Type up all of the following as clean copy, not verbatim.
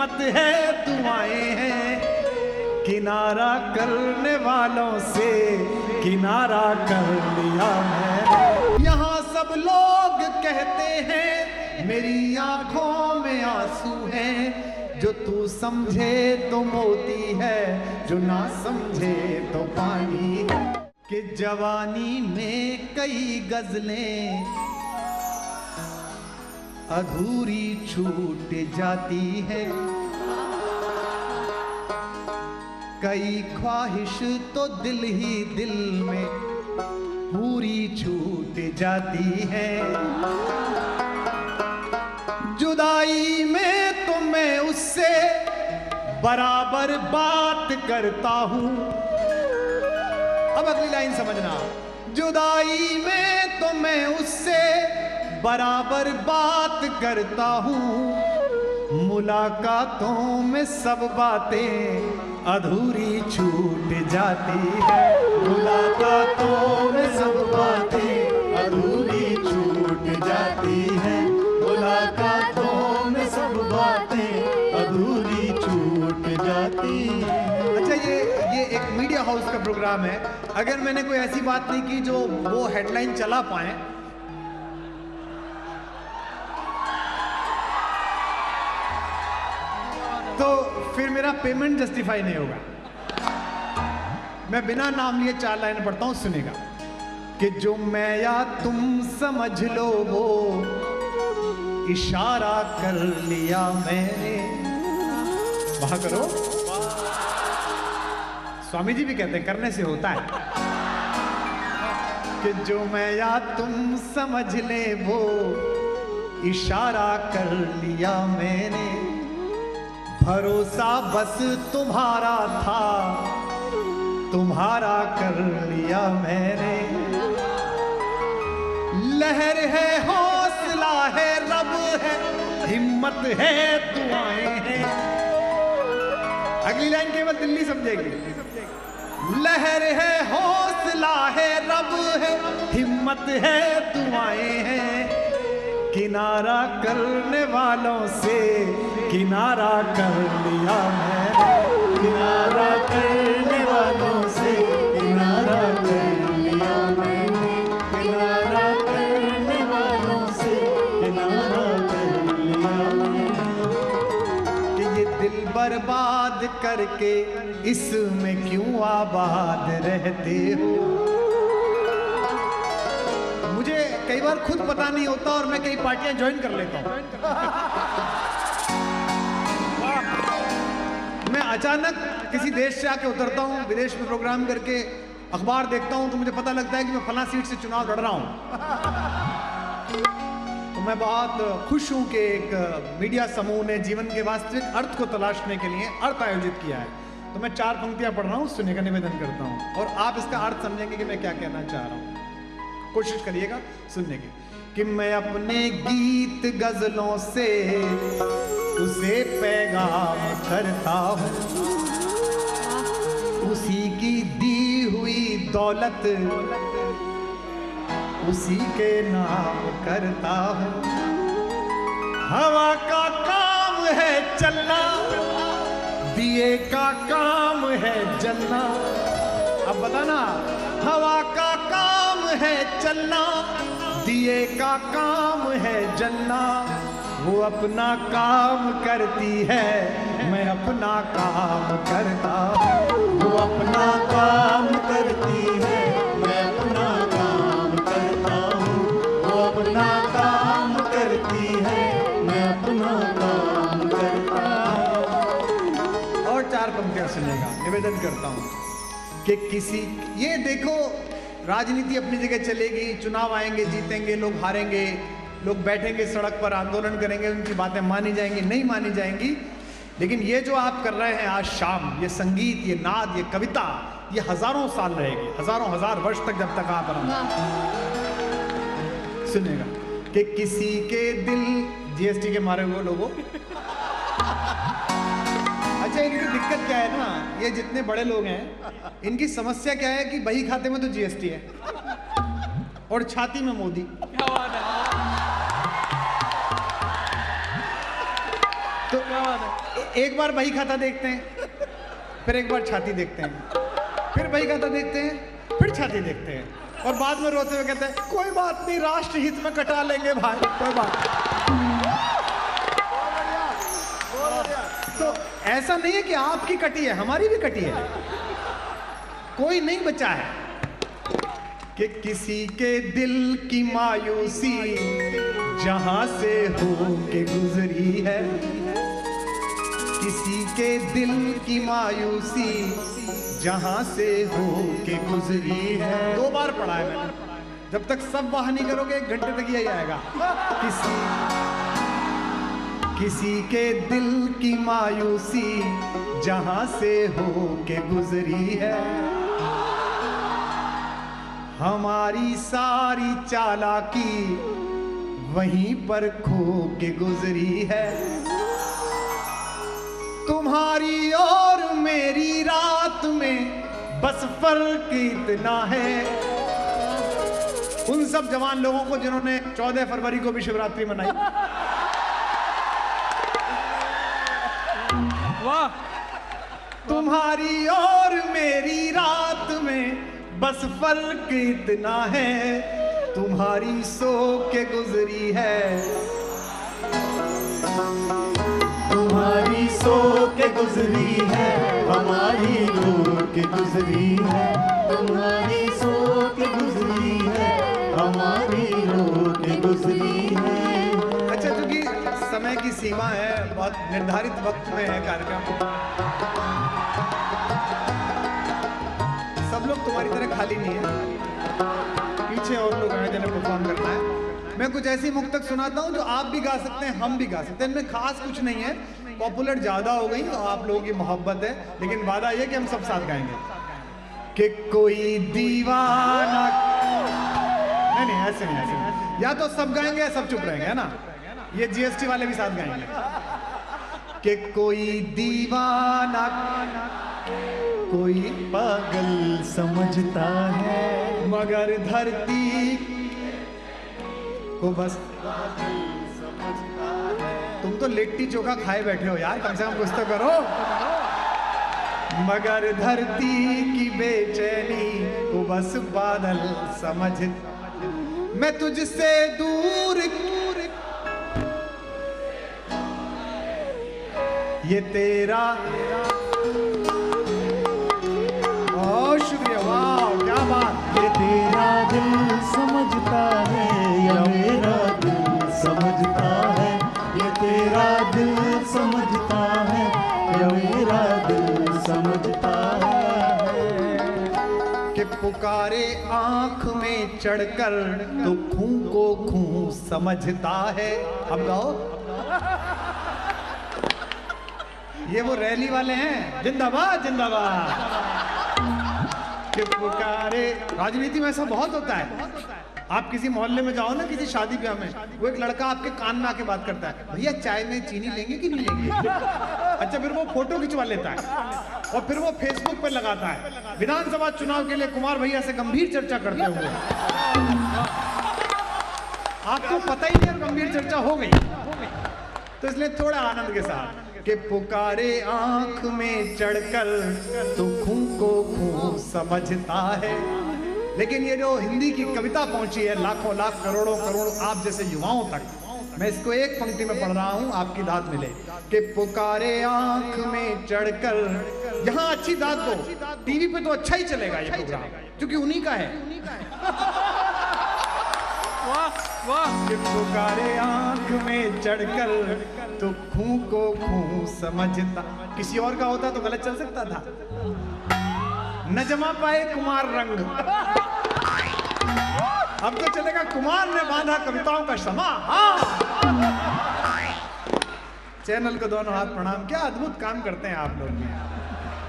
हिम्मत है दुआएं हैं, किनारा करने वालों से किनारा कर लिया मैंने। यहाँ सब लोग कहते हैं मेरी आंखों में आंसू हैं, जो तू समझे तो मोती है, जो ना समझे तो पानी है। कि जवानी में कई गजलें अधूरी छूट जाती है, कई ख्वाहिश तो दिल ही दिल में पूरी छूट जाती है। जुदाई में तो मैं उससे बराबर बात करता हूं। अब अगली लाइन समझना। जुदाई में तो मैं उससे बराबर बात करता हूं, मुलाकातों में सब बातें अधूरी छूट जाती है। मुलाकातों में सब बातें अधूरी छूट जाती है, मुलाकातों में सब बातें अधूरी छूट जाती है। अच्छा, ये एक मीडिया हाउस का प्रोग्राम है। अगर मैंने कोई ऐसी बात नहीं की जो वो हेडलाइन चला पाए तो फिर मेरा पेमेंट जस्टिफाई नहीं होगा। मैं बिना नाम लिए 4 लाइन पढ़ता हूं, सुनेगा। कि जो मैं या तुम समझ लो वो इशारा कर लिया मैंने। वहां करो, स्वामी जी भी कहते हैं करने से होता है। कि जो मैं या तुम समझ ले वो इशारा कर लिया मैंने, भरोसा बस तुम्हारा था, तुम्हारा कर लिया मैंने। लहर है, हौसला है, रब है, हिम्मत है, दुआएं हैं। अगली लाइन केवल दिल्ली समझेगी। लहर है, हौसला है, रब है, हिम्मत है, दुआएं हैं। किनारा करने वालों से किनारा कर लिया मैंने, किनारा करने वालों से किनारा कर लिया मैंने, किनारा करने वालों से किनारा कर लिया मैंने। कि ये दिल बर्बाद करके इसमें क्यों आबाद रहते हो। मुझे कई बार खुद पता नहीं होता और मैं कई पार्टियां ज्वाइन कर लेता हूं। मैं अचानक किसी देश से आके उतरता हूं, विदेश में प्रोग्राम करके अखबार देखता हूं तो मुझे पता लगता है कि मैं फला सीट से चुनाव लड़ रहा हूं। तो मैं बहुत खुश हूं कि एक मीडिया समूह ने जीवन के वास्तविक अर्थ को तलाशने के लिए अर्थ आयोजित किया है। तो मैं 4 पंक्तियां पढ़ रहा हूं, सुनने का निवेदन करता हूं और आप इसका अर्थ समझेंगे कि मैं क्या कहना चाह रहा हूं। कोशिश करिएगा सुनने की। कि मैं अपने गीत गजलों से उसे पैगाम करता हूँ, उसी की दी हुई दौलत उसी के नाम करता हूँ। हवा का काम है चलना, दिए का काम है जलना। अब बताना, हवा का काम है चलना, दिए का काम है जलना। वो अपना काम करती है, मैं अपना काम करता हूँ। वो अपना काम करती है, मैं अपना काम करता हूँ। वो अपना काम करती है, मैं अपना काम करता हूँ। और 4 पंक्तियां सुनेगा, निवेदन करता हूँ। कि किसी, ये देखो राजनीति अपनी जगह चलेगी, चुनाव आएंगे, जीतेंगे, लोग हारेंगे, लोग बैठेंगे सड़क पर आंदोलन करेंगे, उनकी बातें मानी जाएंगी, नहीं मानी जाएंगी। लेकिन ये जो आप कर रहे हैं आज शाम, ये संगीत, ये नाद, ये कविता, ये हजारों साल रहेगी, हजारों हजार वर्ष तक, जब तक आप सुनेगा। कि किसी के दिल, जीएसटी के मारे हुए लोगों। अच्छा, इनकी दिक्कत क्या है ना, ये जितने बड़े लोग हैं इनकी समस्या क्या है कि बही खाते में तो जीएसटी है और छाती में मोदी। तो एक बार बही खाता देखते हैं, फिर एक बार छाती देखते हैं, फिर बही खाता देखते हैं, फिर छाती देखते हैं, और बाद में रोते हुए कहते हैं कोई बात नहीं, राष्ट्र हित में कटा लेंगे भाई, कोई बात। तो ऐसा नहीं है कि आपकी कटी है, हमारी भी कटी है, कोई नहीं बचा है कि किसी के दिल की मायूसी जहां से हो के गुजरी है, किसी के दिल की मायूसी जहां से हो के गुजरी है। 2 बार पढ़ा है मैंने, जब तक सब वाह नहीं करोगे 1 घंटे तक यही आएगा। किसी के दिल की मायूसी जहां से हो के गुजरी है, हमारी सारी चालाकी वहीं पर खो के गुजरी है। तुम्हारी और मेरी रात में बस फर्क इतना है। उन सब जवान लोगों को जिन्होंने 14 फरवरी को भी शिवरात्रि मनाई, वाह। तुम्हारी और मेरी रात में बस फर्क इतना है, तुम्हारी सो के गुजरी है, तुम्हारी सो के गुजरी है, हमारी रो के गुजरी है, तुम्हारी सो के गुजरी है, हमारी रो के गुजरी है। अच्छा, क्योंकि समय की सीमा है, बहुत निर्धारित वक्त में है कार्यक्रम, सब लोग तुम्हारी तरह खाली नहीं है, पीछे और लोग हैं जिन्हें परफॉर्म करना है। मैं कुछ ऐसी मुक्तक सुनाता हूं जो आप भी गा सकते हैं, हम भी गा सकते हैं, इनमें खास कुछ नहीं है, पॉपुलर ज्यादा हो गई और आप लोगों की मोहब्बत है, लेकिन वादा ये कि हम सब साथ गाएंगे। कि कोई दीवाना, नहीं ऐसे नहीं, ऐसे नहीं, या तो सब गाएंगे या सब चुप रहेंगे, है ना। ये जीएसटी वाले भी साथ गाएंगे। कि कोई दीवाना कोई पागल समझता है, मगर धरती को बस तुम तो लिट्टी चोखा खाए बैठे हो यार, कम से कम कुछ तो करो। मगर धरती की बेचैनी को बस बादल समझ, मैं तुझसे दूर ये तेरा, बहुत शुक्रिया, वाह क्या बात। ये तेरा दिल समझता है या मेरा दिल समझता है, ये तेरा दिल समझता है या मेरा दिल समझता है। कि पुकारे आंख में चढ़कर तो खूं को खूं समझता है। अब गाओ, ये वो रैली वाले हैं, जिंदाबाद जिंदाबाद। कि पुकारे, राजनीति में ऐसा बहुत होता है, आप किसी मोहल्ले में जाओ ना, किसी शादी ब्याह में, वो एक लड़का आपके कान में आके बात करता है, भैया चाय में चीनी लेंगे कि नहीं लेंगे। अच्छा, फिर वो फोटो खिंचवा लेता है और फिर वो फेसबुक पे लगाता है, विधानसभा चुनाव के लिए कुमार भैया से गंभीर चर्चा करते हुए। आपको पता ही नहीं गंभीर चर्चा हो गई, तो इसलिए थोड़ा आनंद के साथ कि पुकारे आंख में चढ़कर तो खूं को खूं समझता है। लेकिन ये जो हिंदी की कविता पहुंची है लाखों लाख करोड़ों करोड़ आप जैसे युवाओं तक, मैं इसको एक पंक्ति में पढ़ रहा हूं, आपकी दाद मिले। कि पुकारे आंख में चढ़कर, यहां अच्छी दाद दो, टीवी पे तो अच्छा ही चलेगा ये प्रोग्राम, क्योंकि उन्हीं का है। कि पुकारे आंख में चढ़कर तो खूं को खूं समझता, किसी और का होता तो गलत चल सकता था। न जमा पाए कुमार रंग, अब तो चलेगा कुमार ने बांधा कविताओं का क्षमा। हाँ, चैनल को दोनों हाथ प्रणाम, क्या अद्भुत काम करते हैं आप लोग।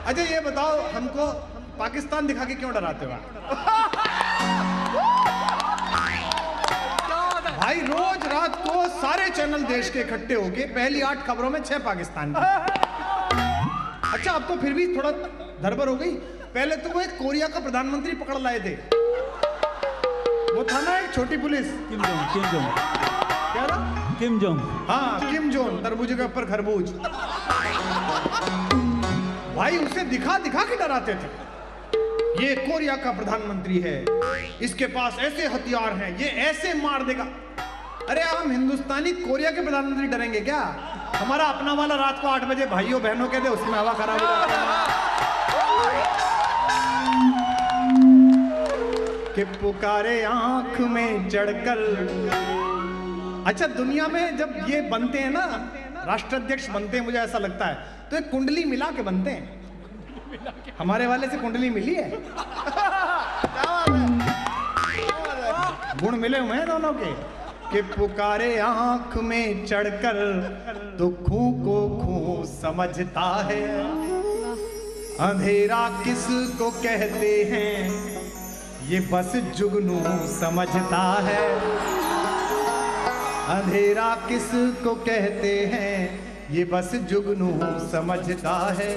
अच्छा ये बताओ, हमको पाकिस्तान दिखा के क्यों डराते हो भाई? रोज रात को सारे चैनल देश के इकट्ठे होके पहली 8 खबरों में 6 पाकिस्तान की। अच्छा, अब तो फिर भी थोड़ा धड़बड़ हो गई। पहले तो वो एक कोरिया का प्रधानमंत्री पकड़ लाए थे, वो था ना एक छोटी पुलिस, किम जोंग क्या था? Kim Jong. हाँ, किम जोन, तरबूज के ऊपर खरबूज। भाई उसे दिखा दिखा के डराते थे। ये कोरिया का प्रधानमंत्री है, इसके पास ऐसे हथियार हैं, ये ऐसे मार देगा। अरे हम हिंदुस्तानी कोरिया के प्रधानमंत्री डरेंगे क्या? हमारा अपना वाला रात को 8 बजे भाइयों बहनों के दे, उसमें हवा खराब हो जाती है। कि पुकारे आंख में चढ़कर। अच्छा, दुनिया में जब ये बनते हैं ना, राष्ट्राध्यक्ष बनते हैं, मुझे ऐसा लगता है तो एक कुंडली मिला के बनते हैं। हमारे वाले से कुंडली मिली है, गुण मिले हुए हैं दोनों के। कि पुकारे आंख में चढ़कर तो खूं को खूं समझता है, अंधेरा किसको कहते हैं ये बस जुगनू समझता है। अंधेरा किसको कहते हैं ये बस जुगनू समझता है।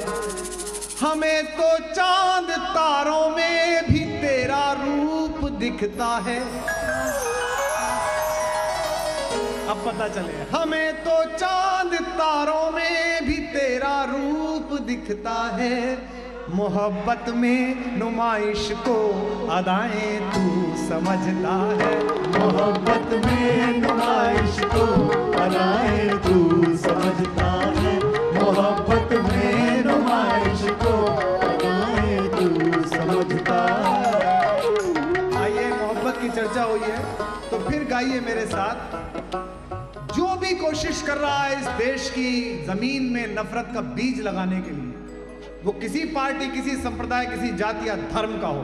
हमें तो चांद तारों में भी तेरा रूप दिखता है। अब पता चले, हमें तो चांद तारों में भी तेरा रूप दिखता है। मोहब्बत में नुमाइश को अदाएं तू समझता है। मोहब्बत में नुमाइश को अदाएं तू समझता है। मोहब्बत में नुमाइश को अदाएं तू समझता है। आइए, मोहब्बत की चर्चा हुई है तो फिर गाइए मेरे साथ। जो भी कोशिश कर रहा है इस देश की जमीन में नफरत का बीज लगाने के लिए, वो किसी पार्टी, किसी संप्रदाय, किसी जाति या धर्म का हो,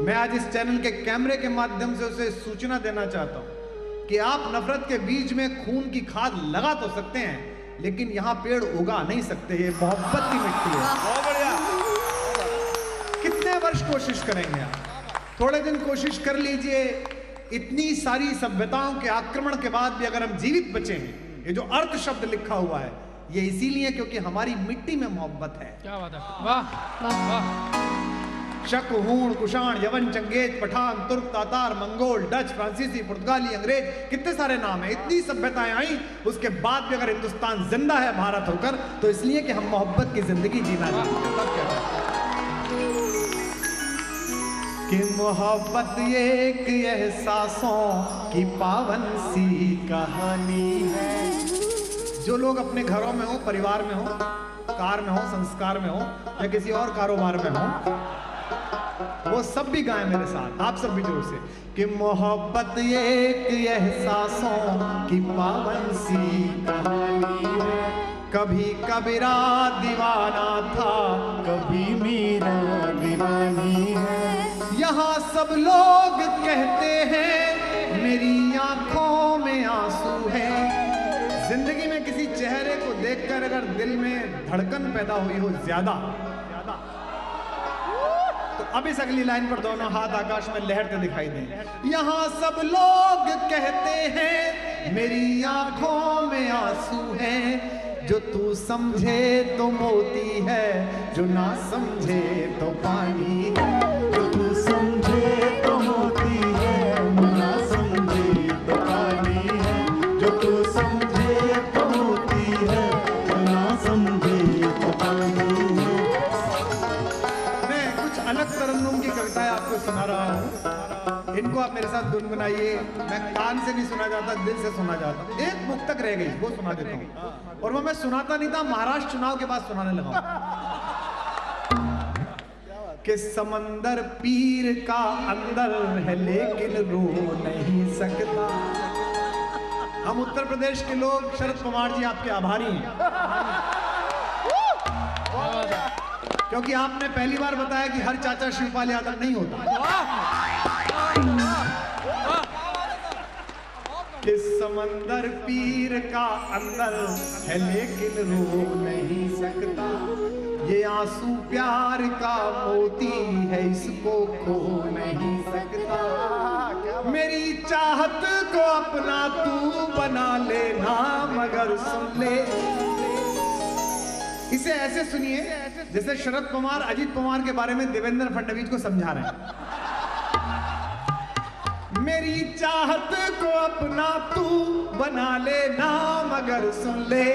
मैं आज इस चैनल के कैमरे के माध्यम से उसे सूचना देना चाहता हूं कि आप नफरत के बीज में खून की खाद लगा तो सकते हैं, लेकिन यहां पेड़ उगा नहीं सकते। ये मोहब्बत की मिट्टी है। बहुत बढ़िया। कितने वर्ष कोशिश करेंगे आप? थोड़े दिन कोशिश कर लीजिए। इतनी सारी सभ्यताओं के आक्रमण के बाद भी अगर हम जीवित बचे हैं, ये जो अर्थ शब्द लिखा हुआ है, ये इसीलिए क्योंकि हमारी मिट्टी में मोहब्बत है। क्या बात है, वाह वाह। शक, हूण, कुषाण, यवन, चंगेज, पठान, तुर्क, तातार, मंगोल, डच, फ्रांसीसी, पुर्तगाली, अंग्रेज, कितने सारे नाम हैं। इतनी सभ्यताएं आई, उसके बाद भी अगर हिंदुस्तान जिंदा है भारत होकर, तो इसलिए कि हम मोहब्बत की जिंदगी जीना चाहते हैं। कि मोहब्बत एक एहसासों की पावन सी कहानी है। जो लोग अपने घरों में हो, परिवार में हो, कार में हो, संस्कार में हो या किसी और कारोबार में हो, वो सब भी गाएं मेरे साथ, आप सब भी जोर से। कि मोहब्बत एक एहसासों की पावन सी कहानी है। कभी कबीरा दीवाना था, कभी मेरा दीवानी है। यहाँ सब लोग कहते हैं मेरी आंखों में आंसू है। जिंदगी में किसी चेहरे को देखकर अगर दिल में धड़कन पैदा हुई हो ज्यादा, तो अब इस अगली लाइन पर दोनों हाथ आकाश में लहरते दिखाई दें। यहाँ सब लोग कहते हैं मेरी आंखों में आंसू है। जो तू समझे तो मोती है, जो ना समझे तो पानी है। जो तू समझे तो मोती है, जो ना समझे तो पानी है। जो तू समझे तो मोती है, जो ना समझे तो पानी है। मैं कुछ अलग तरन्नुम की कविताएं आपको सुना रहा हूँ, इनको आप मेरे साथ गुनगुनाइए। मैं कान से नहीं सुना जाता, दिल से सुना जाता। एक मुक्तक रह गई, वो सुना देता हूँ। और वो मैं सुनाता नहीं था, महाराष्ट्र चुनाव के बाद सुनाने लगा। कि समंदर पीर का अंदर है लेकिन रो नहीं सकता। हम उत्तर प्रदेश के लोग, शरद पवार जी आपके आभारी हैं, क्योंकि आपने पहली बार बताया कि हर चाचा शिवपाल यादव नहीं होता। कि समंदर पीर का अंदर है लेकिन रो नहीं सकता। ये आंसू प्यार का मोती है, इसको खो नहीं सकता। मेरी चाहत को अपना तू बना लेना, मगर सुन ले। इसे ऐसे सुनिए जैसे शरद पवार अजीत पवार के बारे में देवेंद्र फडणवीस को समझा रहे हैं। मेरी चाहत को अपना तू बना ले ना, मगर सुन ले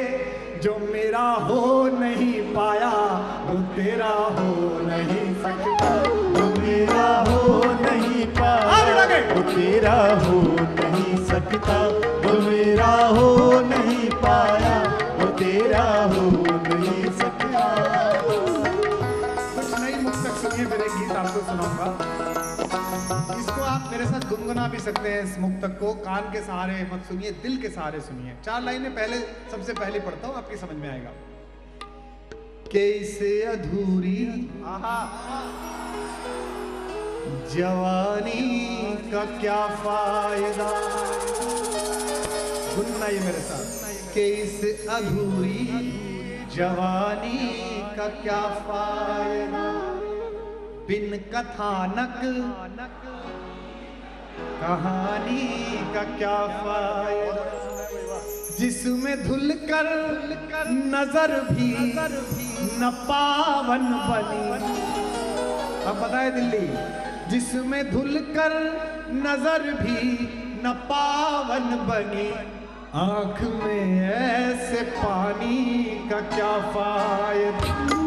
जो मेरा हो नहीं पाया वो तेरा हो नहीं सकता। जो मेरा हो नहीं पाया वो तेरा हो नहीं सकता। जो मेरा हो नहीं पाया वो तेरा हो नहीं सकता। कुछ नई मुक्तक सुनिए, मेरे गीत आपको सुनाऊंगा। इसको आप मेरे साथ गुनगुना भी सकते हैं। इस मुक्तक को कान के सहारे मत सुनिए, दिल के सहारे सुनिए। 4 लाइनें पहले सबसे पहले पढ़ता हूं, आपकी समझ में आएगा। कैसे अधूरी जवानी का क्या फायदा, गुनगुनाइए मेरे साथ। कैसे अधूरी जवानी का क्या फायदा, बिन कथानक कहानी का क्या फायदा, जिसमें धुल कर नजर भी न पावन बनी। अब बताए दिल्ली, जिसमें धुल कर नजर भी न पावन बनी, आंख में ऐसे पानी का क्या फायदा।